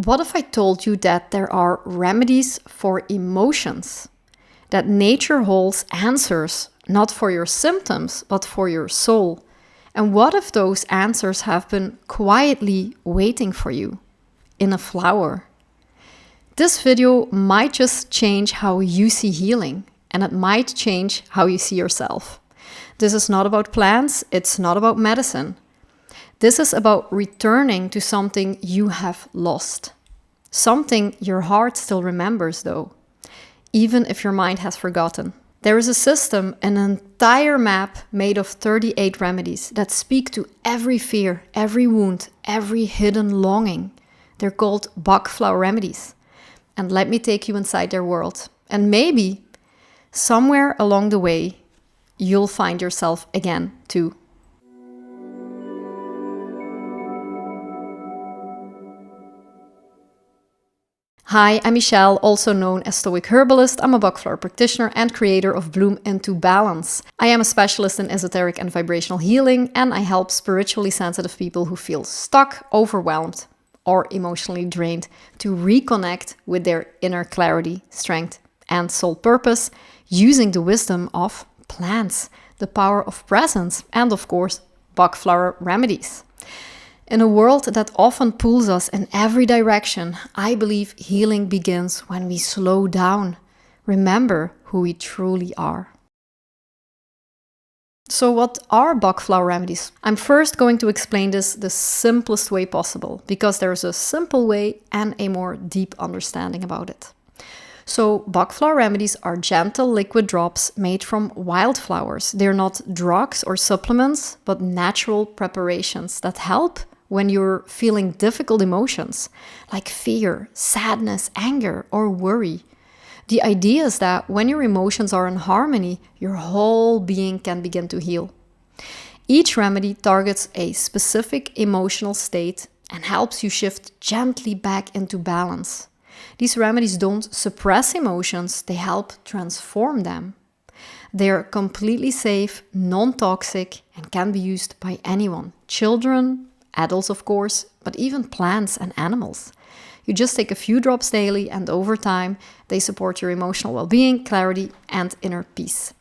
What if I told you that there are remedies for emotions? That nature holds answers, not for your symptoms, but for your soul. And what if those answers have been quietly waiting for you in a flower? This video might just change how you see healing, and it might change how you see yourself. This is not about plants, it's not about medicine. This is about returning to something you have lost. Something your heart still remembers though, even if your mind has forgotten. There is a system, an entire map made of 38 remedies that speak to every fear, every wound, every hidden longing. They're called Bach Flower Remedies. And let me take you inside their world. And maybe, somewhere along the way, you'll find yourself again too. Hi, I'm Michelle, also known as Stoic Herbalist. I'm a Bach Flower practitioner and creator of Bloom into Balance. I am a specialist in esoteric and vibrational healing, and I help spiritually sensitive people who feel stuck, overwhelmed, or emotionally drained to reconnect with their inner clarity, strength, and soul purpose using the wisdom of plants, the power of presence, and of course, Bach Flower Remedies. In a world that often pulls us in every direction, I believe healing begins when we slow down, remember who we truly are. So what are Bach Flower Remedies? I'm first going to explain this the simplest way possible, because there's a simple way and a more deep understanding about it. So Bach Flower Remedies are gentle liquid drops made from wildflowers. They're not drugs or supplements, but natural preparations that help when you're feeling difficult emotions like fear, sadness, anger, or worry. The idea is that when your emotions are in harmony, your whole being can begin to heal. Each remedy targets a specific emotional state and helps you shift gently back into balance. These remedies don't suppress emotions, they help transform them. They're completely safe, non-toxic, and can be used by anyone. Children, adults of course, but even plants and animals. You just take a few drops daily, and over time, they support your emotional well-being, clarity, and inner peace.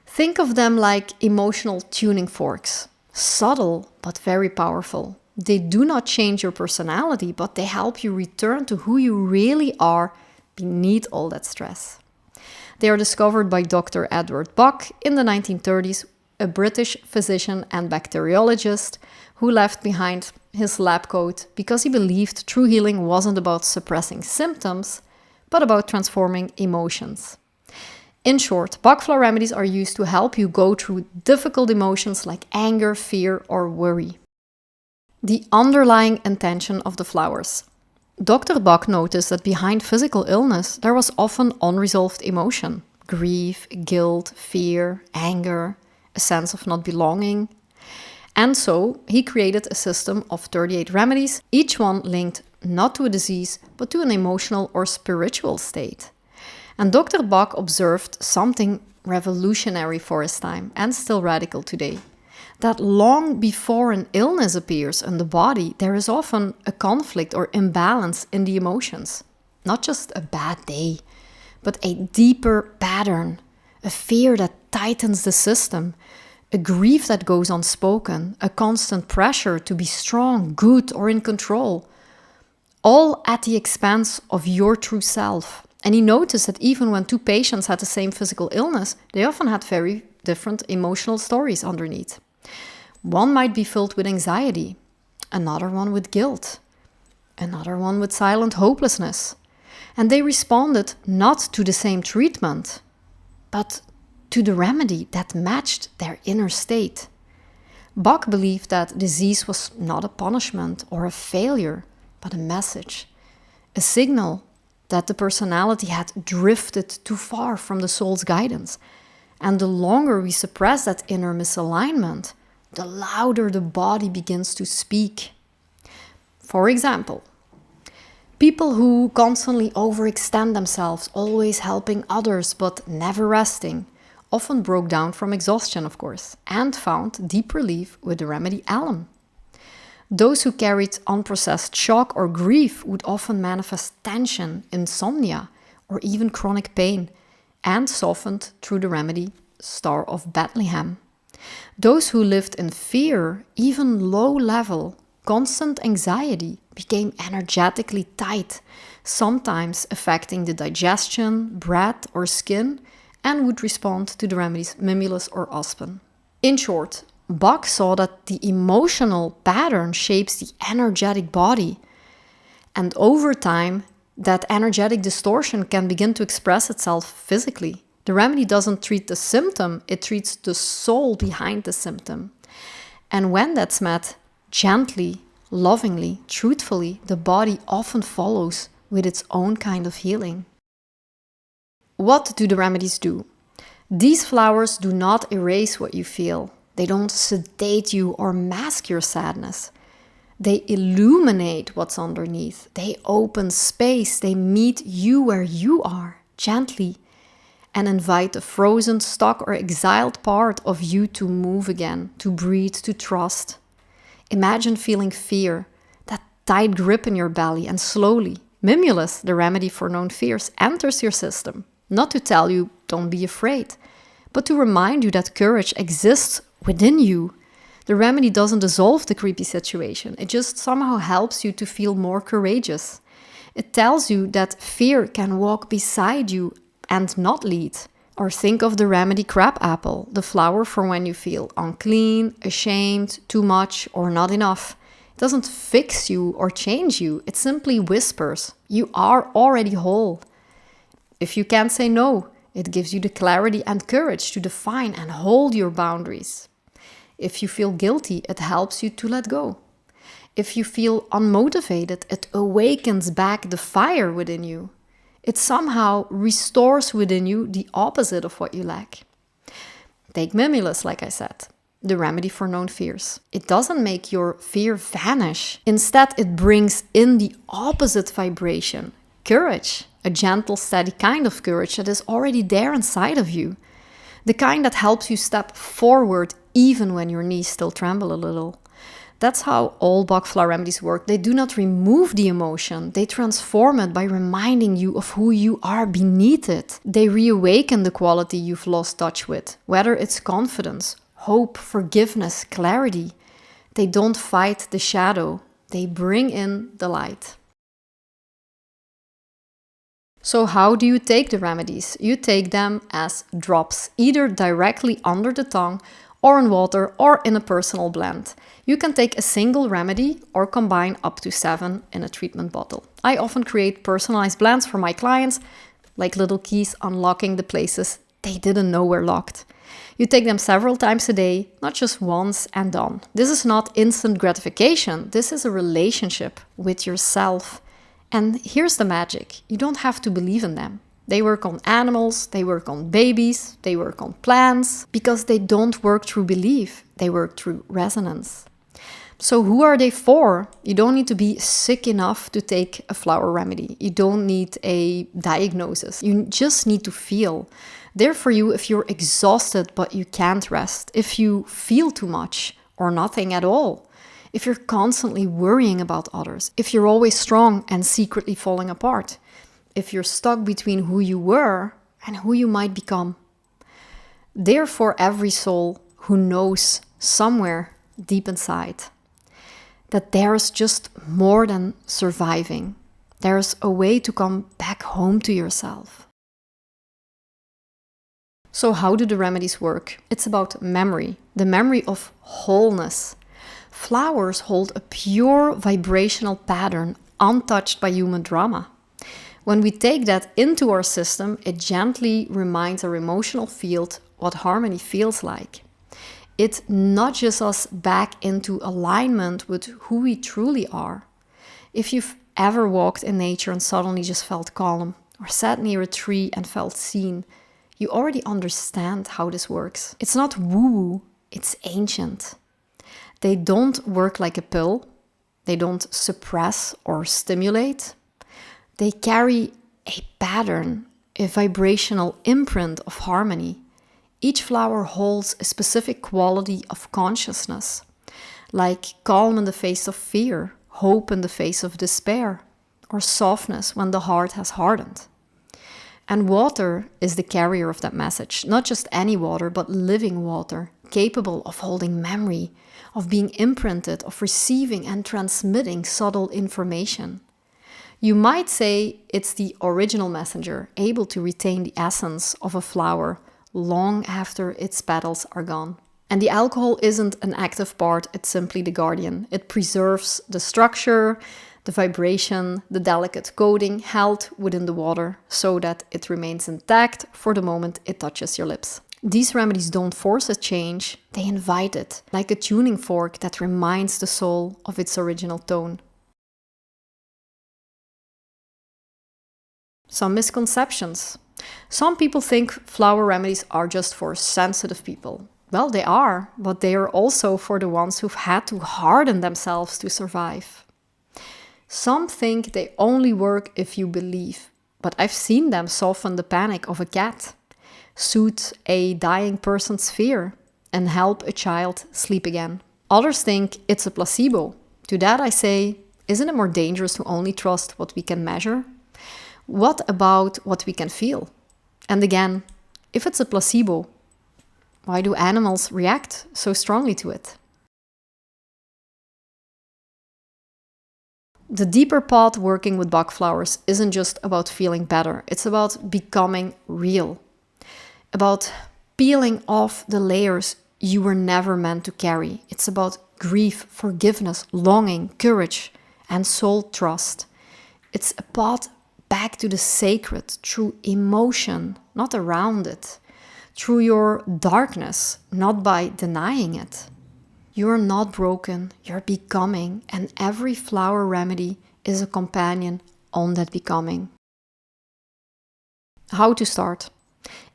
Think of them like emotional tuning forks. Subtle, but very powerful. They do not change your personality, but they help you return to who you really are beneath all that stress. They are discovered by Dr. Edward Bach in the 1930s, a British physician and bacteriologist who left behind his lab coat because he believed true healing wasn't about suppressing symptoms, but about transforming emotions. In short, Bach Flower Remedies are used to help you go through difficult emotions like anger, fear, or worry. The underlying intention of the flowers. Dr. Bach noticed that behind physical illness, there was often unresolved emotion, grief, guilt, fear, anger, a sense of not belonging. And so he created a system of 38 remedies, each one linked not to a disease, but to an emotional or spiritual state. And Dr. Bach observed something revolutionary for his time and still radical today. That long before an illness appears in the body, there is often a conflict or imbalance in the emotions. Not just a bad day, but a deeper pattern, a fear that tightens the system, a grief that goes unspoken, a constant pressure to be strong, good, or in control, all at the expense of your true self. And he noticed that even when two patients had the same physical illness, they often had very different emotional stories underneath. One might be filled with anxiety, another one with guilt, another one with silent hopelessness. And they responded not to the same treatment, but to the remedy that matched their inner state. Bach believed that disease was not a punishment or a failure, but a message, a signal that the personality had drifted too far from the soul's guidance. And the longer we suppress that inner misalignment, the louder the body begins to speak. For example, people who constantly overextend themselves, always helping others but never resting, often broke down from exhaustion, of course, and found deep relief with the remedy alum. Those who carried unprocessed shock or grief would often manifest tension, insomnia, or even chronic pain, and softened through the remedy Star of Bethlehem. Those who lived in fear, even low level, constant anxiety, became energetically tight, sometimes affecting the digestion, breath, or skin, and would respond to the remedies Mimulus or Aspen. In short, Bach saw that the emotional pattern shapes the energetic body, and over time, that energetic distortion can begin to express itself physically. The remedy doesn't treat the symptom, it treats the soul behind the symptom. And when that's met gently, lovingly, truthfully, the body often follows with its own kind of healing. What do the remedies do? These flowers do not erase what you feel. They don't sedate you or mask your sadness. They illuminate what's underneath. They open space. They meet you where you are, gently, and invite the frozen, stuck, or exiled part of you to move again, to breathe, to trust. Imagine feeling fear, that tight grip in your belly, and slowly, Mimulus, the remedy for known fears, enters your system. Not to tell you, don't be afraid, but to remind you that courage exists within you. The remedy doesn't dissolve the creepy situation. It just somehow helps you to feel more courageous. It tells you that fear can walk beside you and not lead. Or think of the remedy crabapple, the flower for when you feel unclean, ashamed, too much, or not enough. It doesn't fix you or change you. It simply whispers, you are already whole. If you can't say no, it gives you the clarity and courage to define and hold your boundaries. If you feel guilty, it helps you to let go. If you feel unmotivated, it awakens back the fire within you. It somehow restores within you the opposite of what you lack. Take Mimulus, like I said, the remedy for known fears. It doesn't make your fear vanish. Instead, it brings in the opposite vibration, courage, a gentle, steady kind of courage that is already there inside of you. The kind that helps you step forward even when your knees still tremble a little. That's how all Bach Flower Remedies work. They do not remove the emotion. They transform it by reminding you of who you are beneath it. They reawaken the quality you've lost touch with, whether it's confidence, hope, forgiveness, clarity. They don't fight the shadow. They bring in the light. So how do you take the remedies? You take them as drops, either directly under the tongue or in water or in a personal blend. You can take a single remedy or combine up to 7 in a treatment bottle. I often create personalized blends for my clients, like little keys unlocking the places they didn't know were locked. You take them several times a day, not just once and done. This is not instant gratification. This is a relationship with yourself. And here's the magic. You don't have to believe in them. They work on animals, they work on babies, they work on plants, because they don't work through belief, they work through resonance. So who are they for? You don't need to be sick enough to take a flower remedy. You don't need a diagnosis. You just need to feel. They're for you if you're exhausted but you can't rest, if you feel too much or nothing at all, if you're constantly worrying about others, if you're always strong and secretly falling apart, if you're stuck between who you were and who you might become. They're for every soul who knows somewhere deep inside that there's just more than surviving. There's a way to come back home to yourself. So how do the remedies work? It's about memory, the memory of wholeness. Flowers hold a pure vibrational pattern untouched by human drama. When we take that into our system, it gently reminds our emotional field what harmony feels like. It nudges us back into alignment with who we truly are. If you've ever walked in nature and suddenly just felt calm, or sat near a tree and felt seen, you already understand how this works. It's not woo-woo, it's ancient. They don't work like a pill. They don't suppress or stimulate. They carry a pattern, a vibrational imprint of harmony. Each flower holds a specific quality of consciousness. like calm in the face of fear, hope in the face of despair, or softness when the heart has hardened. And water is the carrier of that message, not just any water, but living water, capable of holding memory, of being imprinted, of receiving and transmitting subtle information. You might say it's the original messenger, able to retain the essence of a flower long after its petals are gone. And the alcohol isn't an active part, it's simply the guardian. It preserves the structure, the vibration, the delicate coating held within the water so that it remains intact for the moment it touches your lips. These remedies don't force a change, they invite it, like a tuning fork that reminds the soul of its original tone. Some misconceptions. Some people think flower remedies are just for sensitive people. Well, they are, but they are also for the ones who've had to harden themselves to survive. Some think they only work if you believe, but I've seen them soften the panic of a cat, soothe a dying person's fear, and help a child sleep again. Others think it's a placebo. To that I say, isn't it more dangerous to only trust what we can measure? What about what we can feel? And again, if it's a placebo, why do animals react so strongly to it? The deeper path working with Bach flowers isn't just about feeling better, it's about becoming real, about peeling off the layers you were never meant to carry. It's about grief, forgiveness, longing, courage, and soul trust. It's a path back to the sacred through emotion, not around it, through your darkness, not by denying it. You're not broken, you're becoming, and every flower remedy is a companion on that becoming. How to start?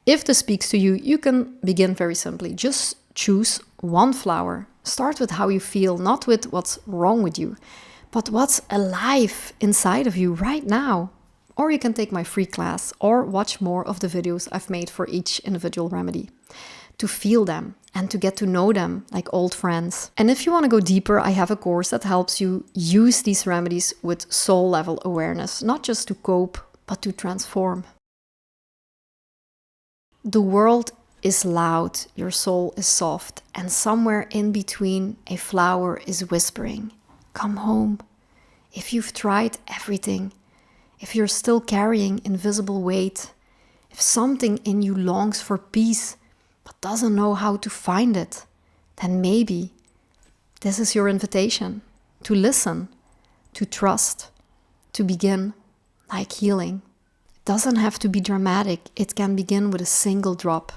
If this speaks to you, you can begin very simply. Just choose one flower. Start with how you feel, not with what's wrong with you, but what's alive inside of you right now. Or you can take my free class or watch more of the videos I've made for each individual remedy to feel them and to get to know them like old friends. And if you want to go deeper, I have a course that helps you use these remedies with soul level awareness, not just to cope, but to transform. The world is loud, your soul is soft, and somewhere in between a flower is whispering, "Come home." If you've tried everything, if you're still carrying invisible weight, if something in you longs for peace but doesn't know how to find it, then maybe this is your invitation to listen, to trust, to begin like healing. It doesn't have to be dramatic, it can begin with a single drop.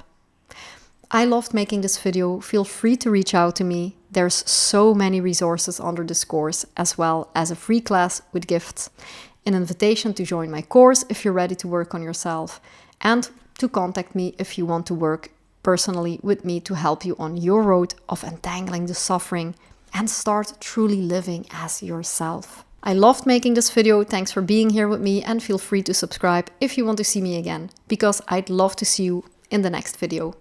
I loved making this video. Feel free to reach out to me. There's so many resources under this course, as well as a free class with gifts, an invitation to join my course if you're ready to work on yourself, and to contact me if you want to work personally with me to help you on your road of untangling the suffering and start truly living as yourself. I loved making this video. Thanks for being here with me, and feel free to subscribe if you want to see me again, because I'd love to see you in the next video.